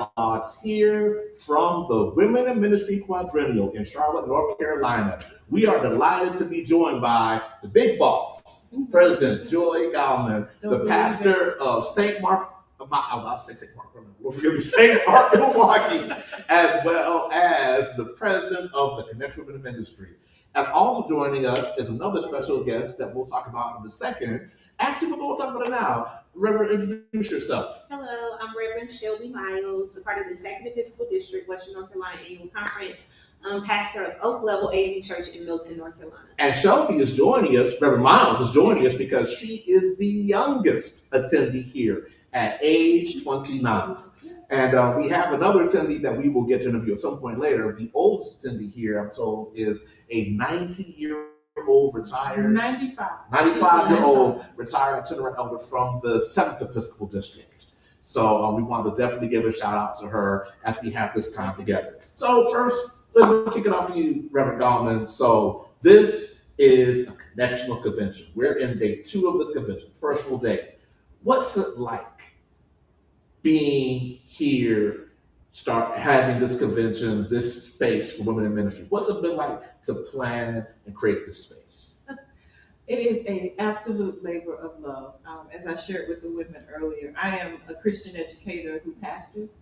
Mods here from the Women in Ministry Quadrennial in Charlotte, North Carolina. We are delighted to be joined by the big boss, President Joy Gallmon, the pastor of St. Mark, St. Mark, Milwaukee, as well as the president of the Connection Women in Ministry. And also joining us is another special guest that we'll talk about in a second. Actually, we're going to talk about it now. Reverend, introduce yourself. Hello, I'm Reverend Shelby Miles, a part of the African Methodist Episcopal Western North Carolina Annual Conference, pastor of Oak Level AME Church in Milton, North Carolina. And Shelby is joining us, Reverend Miles is joining us because she is the youngest attendee here at age 29. And we have another attendee that we will get to interview at some point later. The oldest attendee here, I'm told, is a 90-year-old retired, 95-year-old retired itinerant elder from the 7th Episcopal District. So we want to definitely give a shout out to her as we have this time together. So first, let's kick it off to you, Reverend Gallmon. So this is a connectional convention. We're in day 2 of this convention, first full day. What's it like being here, start having this convention, this space for women in ministry? What's it been like to plan and create this space? It is an absolute labor of love. As I shared with the women earlier, I am a Christian educator who pastors,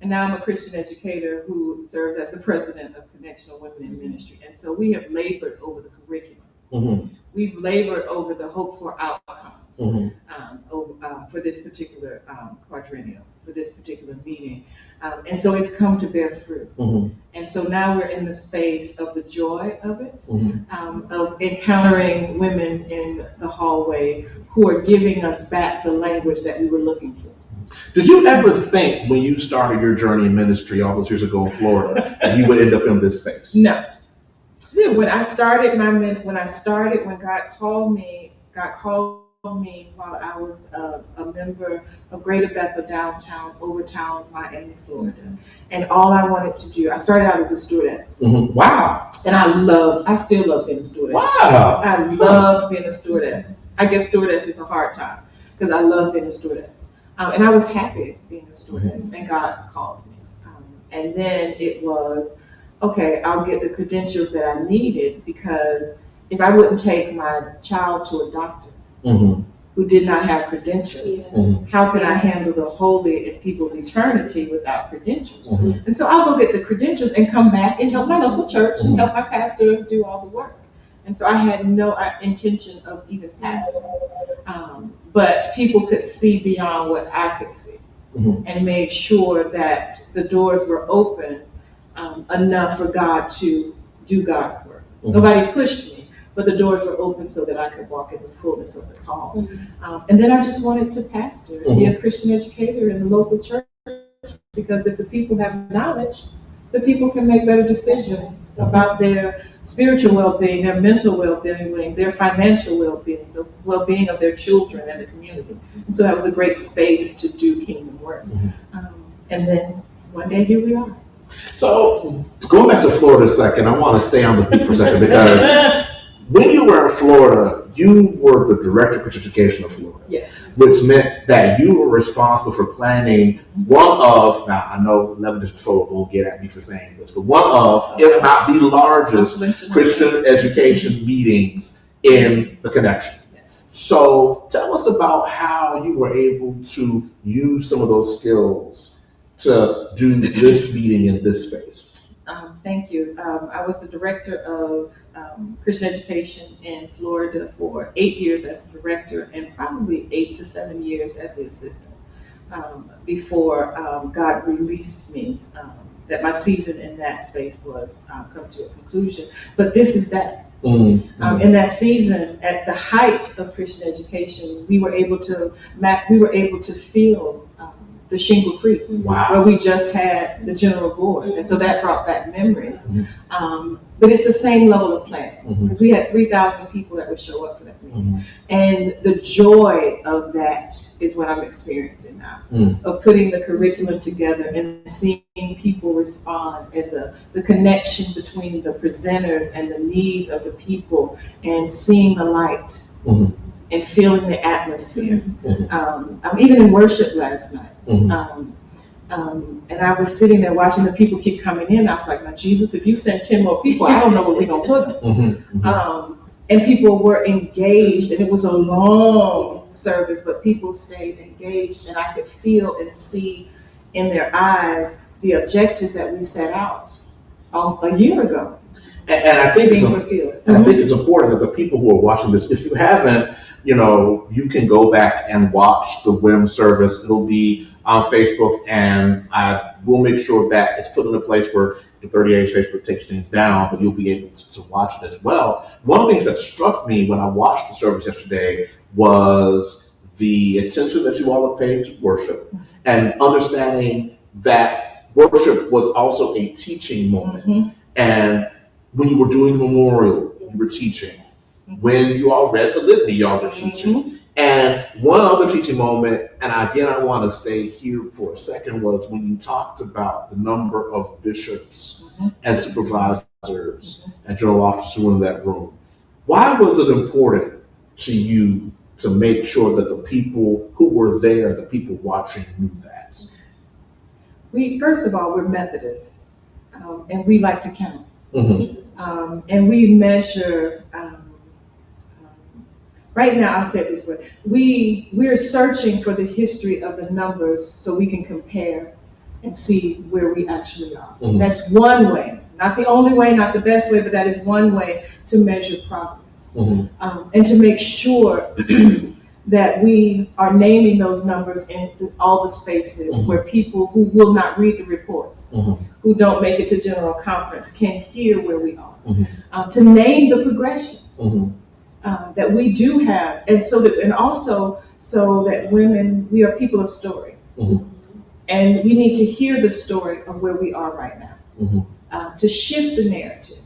and now I'm a Christian educator who serves as the president of Connection Women in Ministry. And so we have labored over the curriculum. Mm-hmm. We've labored over the hope for outcomes for this particular quadrennial, for this particular meeting. And so it's come to bear fruit. Mm-hmm. And so now we're in the space of the joy of it, of encountering women in the hallway who are giving us back the language that we were looking for. Did you ever think when you started your journey in ministry all those years ago in Florida that you would end up in this space? No. When God called me while I was a member of Greater Bethel downtown, Overtown, Miami, Florida. And all I wanted to do, I started out as a stewardess. Mm-hmm. Wow. And I still love being a stewardess. Wow. I love being a stewardess. I guess stewardess is a hard time because I love being a stewardess. And I was happy being a stewardess, and God called me. And then it was, okay, I'll get the credentials that I needed, because if I wouldn't take my child to a doctor who did not have credentials, how can I handle the holy and people's eternity without credentials? And so I'll go get the credentials and come back and help my local church and help my pastor do all the work. And so I had no intention of even pastoring. But people could see beyond what I could see, and made sure that the doors were open enough for God to do God's work. Nobody pushed me, but the doors were open so that I could walk in the fullness of the call. And then I just wanted to pastor and be a Christian educator in the local church, because if the people have knowledge, the people can make better decisions about their spiritual well-being, their mental well-being, their financial well-being, the well-being of their children and the community. And so that was a great space to do kingdom work. And then one day, here we are. So going back to Florida a second, I want to stay on this beat for a second, because when you were in Florida, you were the director of Christian education of Florida. Yes. Which meant that you were responsible for planning one of, now I know 11 district folk will get at me for saying this, but one of, if not the largest Christian education meetings in the Connection. Yes. So tell us about how you were able to use some of those skills to do this meeting in this space. Thank you. I was the director of Christian education in Florida for 8 years as the director, and probably 8 to 7 years as the assistant, before God released me, that my season in that space was come to a conclusion. But this is that. In that season, at the height of Christian education, we were able to feel the Shingle Creek, where we just had the general board. And so that brought back memories. But it's the same level of planning, because we had 3,000 people that would show up for that meeting. And the joy of that is what I'm experiencing now, of putting the curriculum together and seeing people respond, and the connection between the presenters and the needs of the people, and seeing the light and feeling the atmosphere. Even in worship last night, And I was sitting there watching the people keep coming in. I was like, now, Jesus, if you send 10 more people, I don't know where we're going to put them. And people were engaged, and it was a long service, but people stayed engaged, and I could feel and see in their eyes the objectives that we set out a year ago. And I think being fulfilled. And I think it's important that the people who are watching this, if you haven't, you can go back and watch the WIM service. It'll be on Facebook, and I will make sure that it's put in a place where the 38 Facebook takes things down, but you'll be able to watch it as well. One of the things that struck me when I watched the service yesterday was the attention that you all have paid to worship, and understanding that worship was also a teaching moment. And when you were doing the memorial, you were teaching. When you all read the litany, y'all were teaching. And one other teaching moment, and again, I want to stay here for a second, was when you talked about the number of bishops and supervisors and general officers who were in that room. Why was it important to you to make sure that the people who were there, the people watching, knew that? First of all, we're Methodists, and we like to count. And we measure. Right now, I'll say it this way. We're searching for the history of the numbers so we can compare and see where we actually are. That's one way, not the only way, not the best way, but that is one way to measure progress. And to make sure that we are naming those numbers in all the spaces where people who will not read the reports, who don't make it to General Conference, can hear where we are. To name the progression. That we do have, and also so that women, we are people of story, and we need to hear the story of where we are right now, to shift the narrative.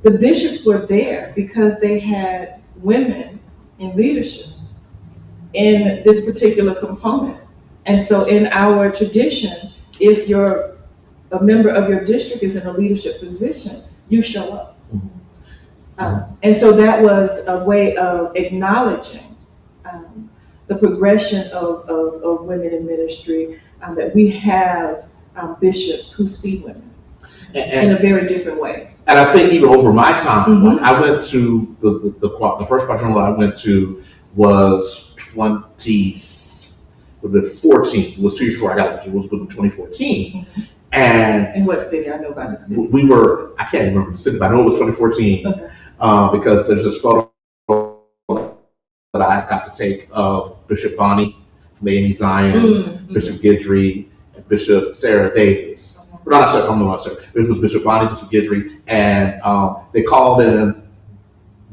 The bishops were there because they had women in leadership in this particular component, and so in our tradition, if a member of your district is in a leadership position, you show up. And so that was a way of acknowledging the progression of women in ministry, that we have bishops who see women in a very different way. And I think even over my time, when I went to the first quadrennial I went to was 2014. It was 2 years before I got it. It was 2014. And in what city? I know about the city. I can't remember the city, but I know it was 2014 because there's this photo that I got to take of Bishop Bonnie from the AME Zion, Bishop Guidry, and Bishop Sarah Davis. It was Bishop Bonnie, Bishop Guidry, and they called in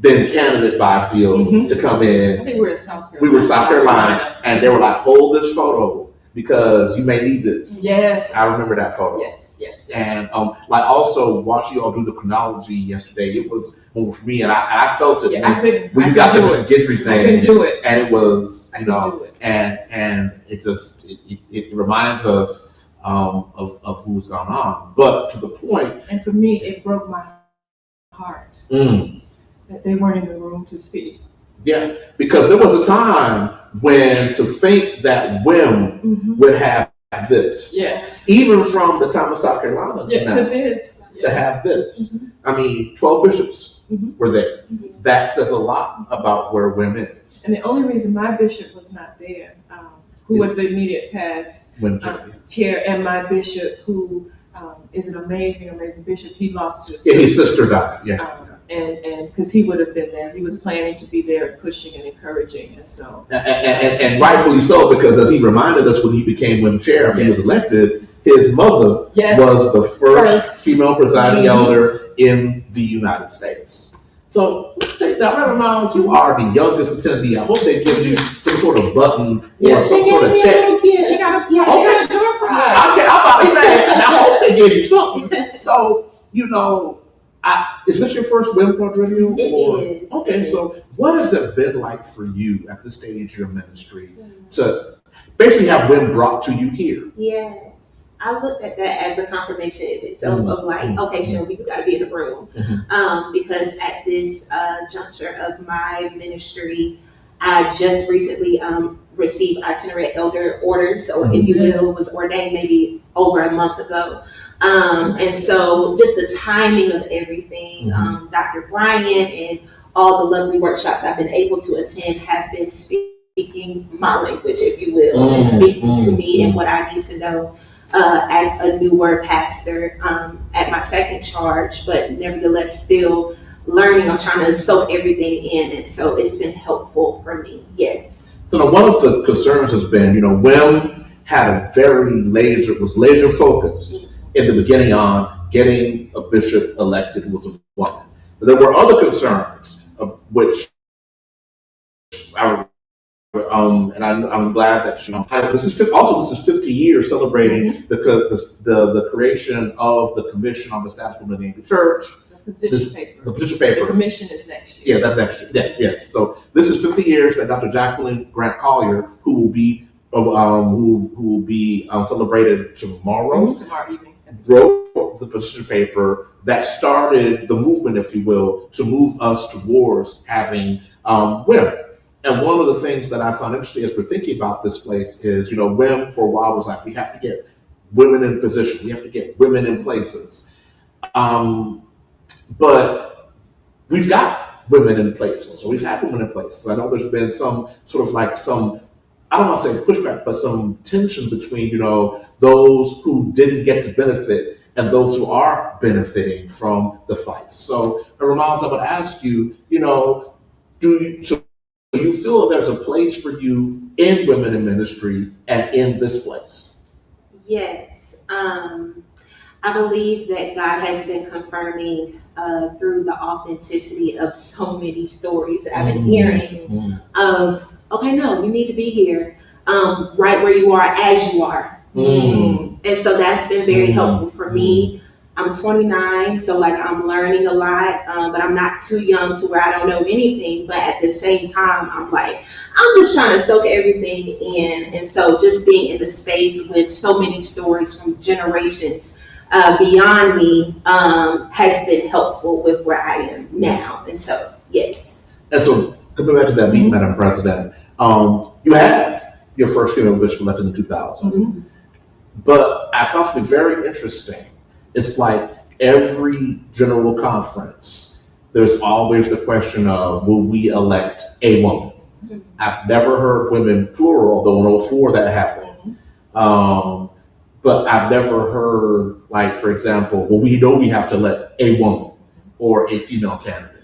then candidate Byfield to come in. I think we were in South Carolina. We were in South Carolina, and they were like, hold this photo because you may need this. Yes. I remember that photo. Yes. And also watching you all do the chronology yesterday, it was moment for me, and I felt it when you got to Bishop Guidry's name. I couldn't do it. And it was, and it just, it reminds us of who's gone on. But to the point. And for me, it broke my heart that they weren't in the room to see. Yeah, because there was a time when to think that WIM would have this. Yes. Even from the time of South Carolina to this. To have this. I mean, 12 bishops were there. That says a lot about where WIM is. And the only reason my bishop was not there, who was the immediate past chair, and my bishop, who is an amazing bishop, he lost his sister. His sister died, and because he would have been there, he was planning to be there and pushing and encouraging, and so and rightfully so, because as he reminded us when he became WIM chair after he was elected, his mother was the first female presiding elder in the United States. So let's take that. Reverend Miles, you are the youngest attendee. I hope they give you some sort of button or some sort of check. She got a door prize. Okay, I'm about to say, and I hope they give you something. So, is this your first WIM quadrennial? It is. Okay, so what has it been like for you at this stage of your ministry to basically have WIM brought to you here? Yes. I looked at that as a confirmation in itself of like, okay, Shelby, you got to be in the room. Because at this juncture of my ministry, I just recently received itinerant elder order, so if you will, was ordained maybe over a month ago. And so just the timing of everything, Dr. Bryant and all the lovely workshops I've been able to attend have been speaking my language, if you will, and speaking to me and what I need to know as a newer pastor at my second charge, but nevertheless still learning. I'm trying to soak everything in, and so it's been helpful for me. Yes. So now one of the concerns has been, WIM had a very laser focused in the beginning on getting a bishop elected who was a woman. But there were other concerns, which and I'm glad that this is 50 years celebrating the creation of the Commission on the Establishment of the AME Church. The position paper. The position paper. The commission is next year. Yeah, that's next year. Yeah, yes. So this is 50 years that Dr. Jacqueline Grant Collier, who will be celebrated tomorrow. Tomorrow evening. Wrote the position paper that started the movement, if you will, to move us towards having women. And one of the things that I found interesting as we're thinking about this place is, WIM for a while was like, we have to get women in position, we have to get women in places. But we've got women in places, so we've had women in places. I know there's been some sort of I don't want to say pushback, but some tension between, those who didn't get to benefit and those who are benefiting from the fight. So, Miles, I would ask you, do you feel there's a place for you in women in ministry and in this place? Yes. I believe that God has been confirming through the authenticity of so many stories that I've been hearing of, okay, no, you need to be here right where you are as you are. And so that's been very helpful for me. I'm 29, so I'm learning a lot, but I'm not too young to where I don't know anything. But at the same time, I'm just trying to soak everything in. And so just being in the space with so many stories from generations beyond me has been helpful with where I am now. And so, yes. And so, coming back to that beat, Madam President, you have your first female bishop elected in 2000. But I found something very interesting. It's like every general conference, there's always the question of, will we elect a woman? I've never heard women plural, although in 2004 that happened. But I've never heard, for example, well, we know we have to elect a woman or a female candidate.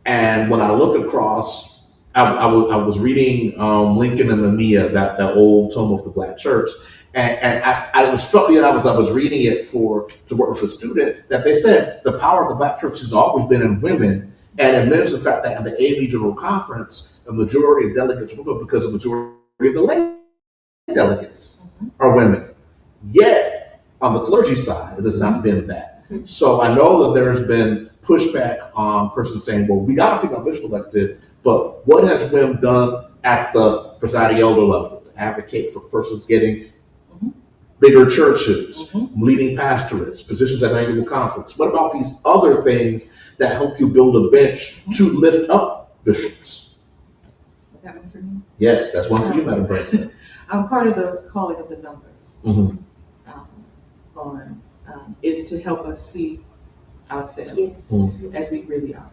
And when I look across, I was reading Lincoln and Lamia, that old tome of the Black Church. And I was struck as I was reading it to work with a student that they said the power of the Black church has always been in women, and it mentions the fact that at the AME General Conference, a majority of delegates were women because the majority of the lay delegates are women. Yet on the clergy side, it has not been that. So I know that there has been pushback on persons saying, well, we got a female bishop elected, but what has WIM done at the presiding elder level to advocate for persons getting bigger churches, leading pastorates, positions at annual conference? What about these other things that help you build a bench to lift up bishops? Is that one for me? Yes, that's one for you, Madam President. I'm part of the calling of the numbers is to help us see ourselves as we really are.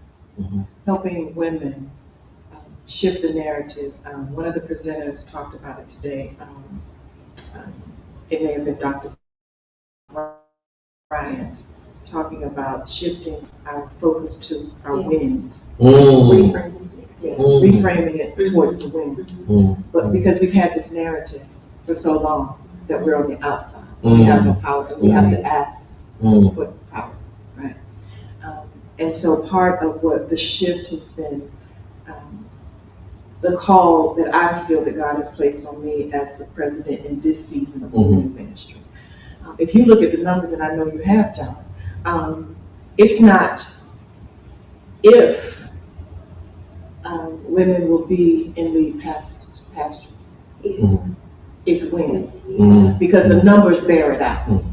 Helping women shift the narrative. One of the presenters talked about it today. It may have been Dr. Bryant talking about shifting our focus to our wins. Reframing it towards the win. But because we've had this narrative for so long that we're on the outside, we have no power, and we have to ask for the power, right? And so part of what the shift has been, the call that I feel that God has placed on me as the president in this season of women ministry. If you look at the numbers, and I know you have, John, it's not if women will be in lead pastors. It's when, because the numbers bear it out.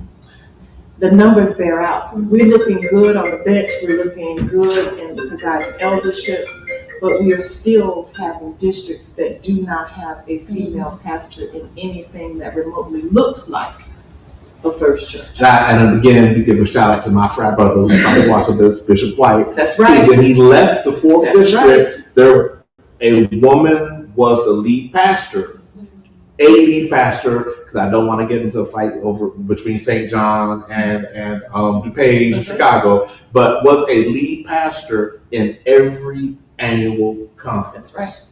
The numbers bear out. We're looking good on the bench. We're looking good in the presiding elderships. but we are still having districts that do not have a female pastor in anything that remotely looks like a First Church. And again, we give a shout out to my frat brother who's probably watching this, Bishop White. That's right. When he left the 4th That's district, a woman was the lead pastor. A lead pastor, because I don't want to get into a fight between St. John and DuPage in Chicago, but was a lead pastor in every annual conference. That's right.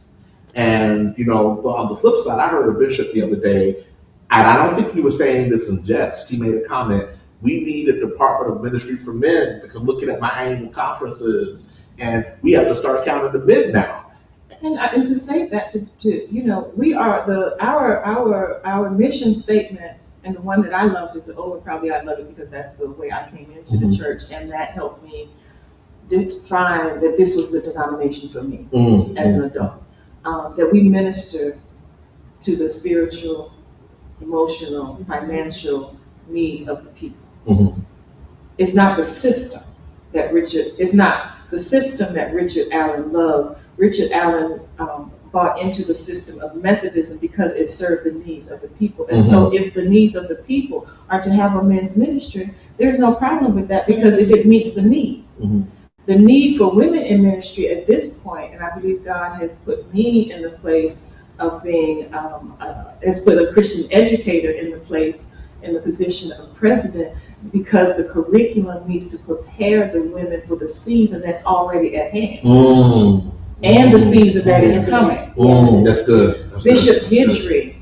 And, on the flip side, I heard a bishop the other day, and I don't think he was saying this in jest. He made a comment, we need a Department of Ministry for Men, because I'm looking at my annual conferences, and we have to start counting the men now. And to say that we are our mission statement, and the one that I loved is probably I love it because that's the way I came into the church, and that helped me find that this was the denomination for me as an adult. That we minister to the spiritual, emotional, financial needs of the people. Mm-hmm. It's not the system that Richard Allen loved. Richard Allen bought into the system of Methodism because it served the needs of the people. And so if the needs of the people are to have a men's ministry, there's no problem with that, because if it meets the need. The need for women in ministry at this point, and I believe God has put me in the place of being, has put a Christian educator in the position of president, because the curriculum needs to prepare the women for the season that's already at hand. And the season that is coming. That's good. Bishop Guidry,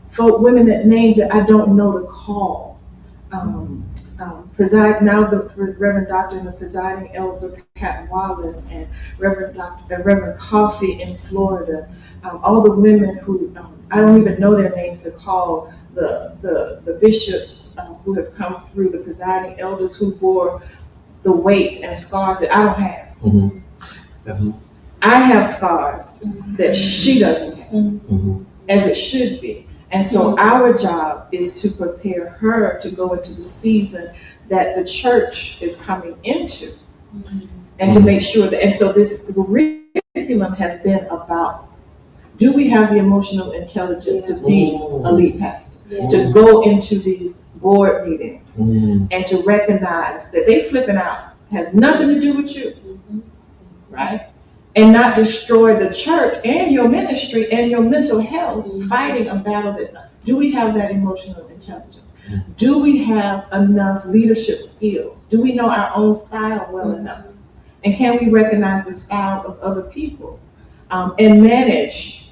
for women that names that I don't know to call. The Reverend Doctor and the presiding elder Pat Wallace, and Reverend Coffey in Florida. All the women who I don't even know their names to call. The bishops who have come through, the presiding elders who bore the weight and scars that I don't have. I have scars that she doesn't have, as it should be. And so our job is to prepare her to go into the season that the church is coming into, and to make sure that, and so this curriculum has been about, do we have the emotional intelligence to be a lead pastor, to go into these board meetings and to recognize that they flipping out has nothing to do with you, right? And not destroy the church and your ministry and your mental health fighting a battle that's not. Do we have that emotional intelligence? Do we have enough leadership skills? Do we know our own style well enough? And can we recognize the style of other people and manage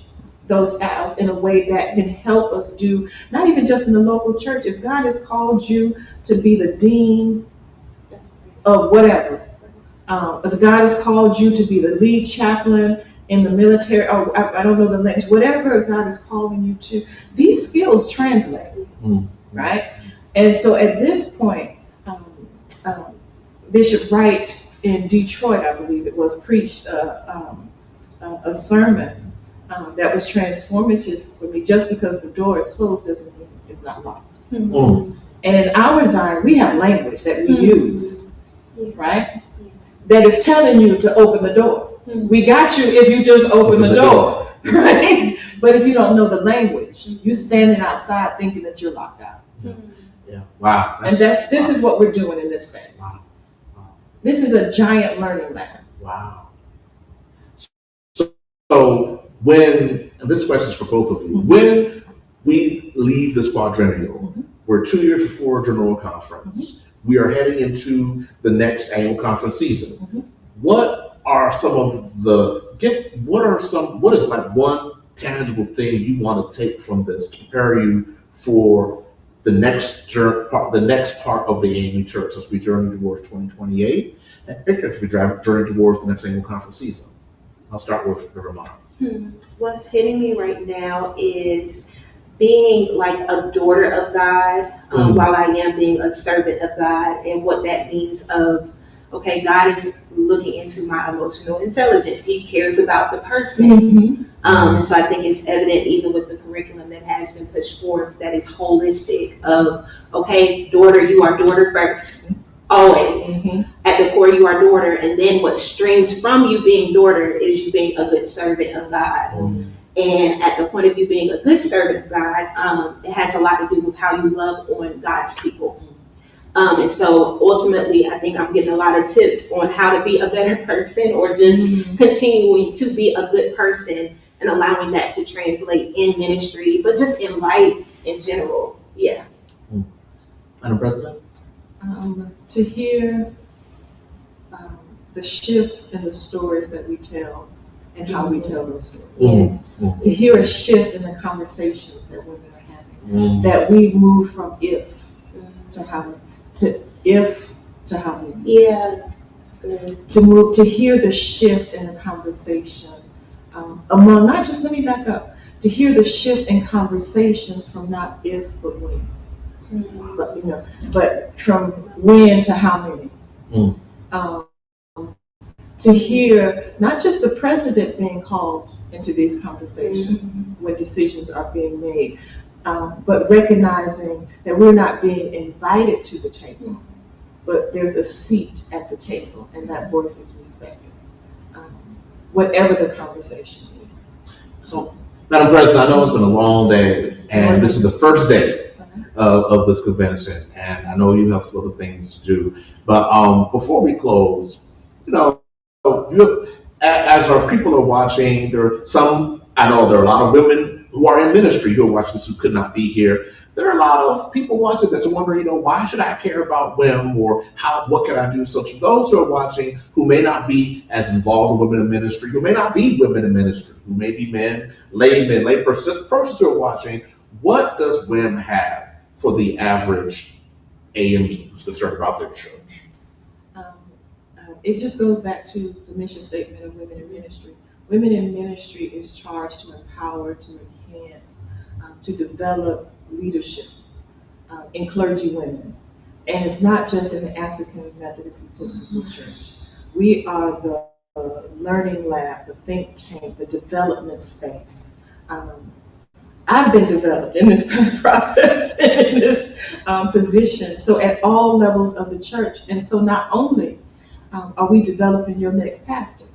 those styles in a way that can help us do, not even just in the local church. If God has called you to be the dean of whatever, if God has called you to be the lead chaplain in the military, or I don't know the language, whatever God is calling you to, these skills translate, right? And so at this point, Bishop Wright in Detroit, I believe it was, preached a sermon that was transformative for me. Just because the door is closed doesn't mean it's not locked. And in our Zion, we have language that we use, right? That is telling you to open the door. We got you if you just open the door, right? But if you don't know the language, you standing outside thinking that you're locked out. Yeah. Wow. This is what we're doing in this space. Wow. This is a giant learning lab. Wow. So when, and this question is for both of you, when we leave this quadrennial, we're 2 years before General Conference. We are heading into the next annual conference season. What are some of what is like one tangible thing you want to take from this to prepare you for the next part of the AME Church as we journey towards 2028, and as we journey towards the next annual conference season? I'll start with the Miles. What's hitting me right now is being like a daughter of God, while I am being a servant of God, and what that means of, okay, God is looking into my emotional intelligence. He cares about the person. And so I think it's evident even with the curriculum that has been pushed forth that is holistic of, okay, daughter, you are daughter first. always. At the core, you are daughter, and then what streams from you being daughter is you being a good servant of God. And at the point of you being a good servant of God, it has a lot to do with how you love on God's people. And so ultimately, I think I'm getting a lot of tips on how to be a better person, or just continuing to be a good person and allowing that to translate in ministry, but just in life in general. Yeah. Madam President? To hear the shifts in the stories that we tell and how we tell those stories. Yes. To hear a shift in the conversations that women are having, that we move from if to how, to if to how many. Yeah, that's good. To hear the shift in the conversation among, not just, let me back up, to hear the shift in conversations from not if but when. But from when to how many. To hear not just the president being called into these conversations when decisions are being made, but recognizing that we're not being invited to the table, but there's a seat at the table, and that voice is respected, whatever the conversation is. So, Madam President, I know it's been a long day, and this is the first day of this convention, and I know you have some other things to do. But before we close, as our people are watching, I know there are a lot of women who are in ministry who are watching this who could not be here. There are a lot of people watching this and wondering, why should I care about women, or what can I do? So to those who are watching who may not be as involved in women in ministry, who may not be women in ministry, who may be men, lay persons who are watching, what does WIM have for the average AME who's concerned about their church? It just goes back to the mission statement of Women in Ministry. Women in Ministry is charged to empower, to enhance, to develop leadership in clergy women. And it's not just in the African Methodist Episcopal Church. We are the learning lab, the think tank, the development space. I've been developed in this process, in this position. So at all levels of the church. And so not only are we developing your next pastor,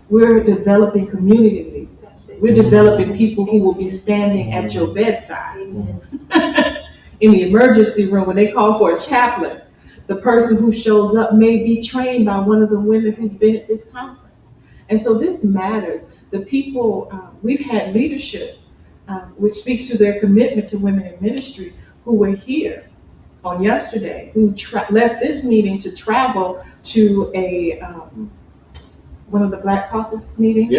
we're developing community leaders. We're developing people who will be standing at your bedside. In the emergency room when they call for a chaplain. The person who shows up may be trained by one of the women who's been at this conference. And so this matters. The people, we've had leadership, which speaks to their commitment to women in ministry, who were here on yesterday, who left this meeting to travel to a one of the Black Caucus meetings,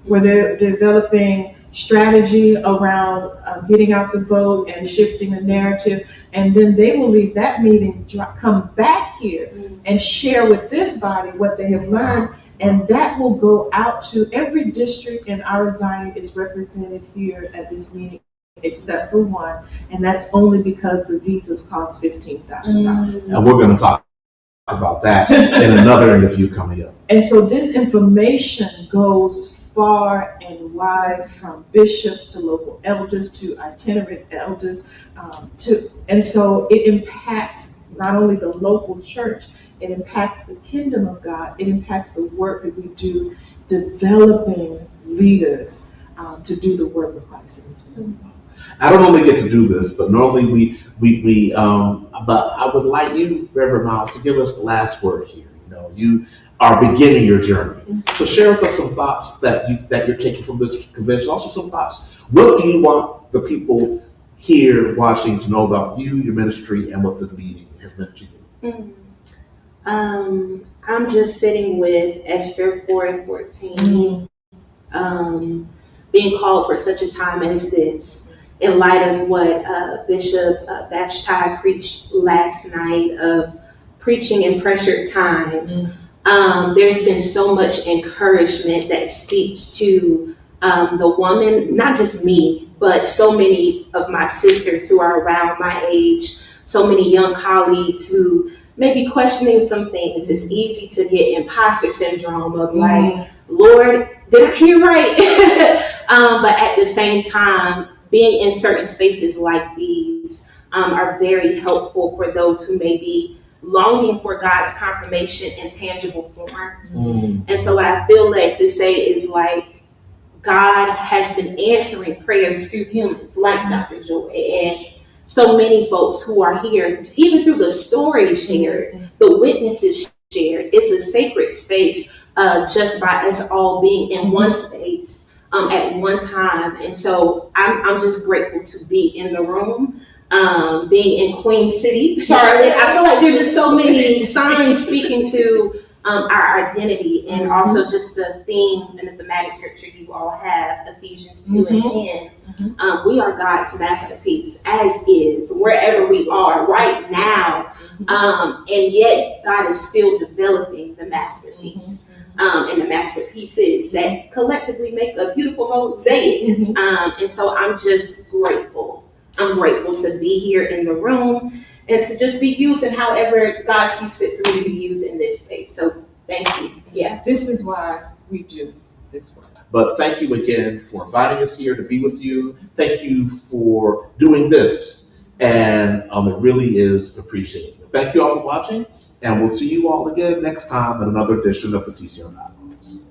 where they're developing strategy around getting out the vote and shifting the narrative, and then they will leave that meeting, come back here and share with this body what they have learned, and that will go out to every district in our Zion is represented here at this meeting, except for one, and that's only because the visas cost $15,000. And we're going to talk about that in another interview coming up. And so this information goes far and wide, from bishops to local elders to itinerant elders, and so it impacts not only the local church, it impacts the kingdom of God, it impacts the work that we do developing leaders to do the work of Christ in this world. I don't only get to do this, but normally but I would like you, Reverend Miles, to give us the last word here. You are beginning your journey. So share with us some thoughts that you're taking from this convention, also some thoughts. What do you want the people here watching to know about you, your ministry, and what this meeting has meant to you? I'm just sitting with Esther 4:14, being called for such a time as this, in light of what Bishop Vashti preached last night of preaching in pressured times. There's been so much encouragement that speaks to the woman, not just me, but so many of my sisters who are around my age, so many young colleagues who may be questioning some things. It's easy to get imposter syndrome of like, Lord, did I hear right? But at the same time, being in certain spaces like these, are very helpful for those who may be longing for God's confirmation in tangible form. And so what I feel led to say is like, God has been answering prayers through humans like Dr. Joy and so many folks who are here, even through the stories shared, the witnesses shared. It's a sacred space just by us all being in one space at one time. And so I'm just grateful to be in the room. Being in Queen City, Charlotte, I feel like there's just so many signs speaking to our identity, and also just the theme and the thematic scripture you all have, Ephesians 2 and 10. We are God's masterpiece, as is, wherever we are right now. And yet God is still developing the masterpiece. And the masterpieces that collectively make a beautiful mosaic. And so I'm just grateful. I'm grateful to be here in the room and to just be used in however God sees fit for me to be used in this space. So thank you. Yeah. This is why we do this work. But thank you again for inviting us here to be with you. Thank you for doing this. And it really is appreciated. Thank you all for watching. And we'll see you all again next time in another edition of the TCR Dialogues.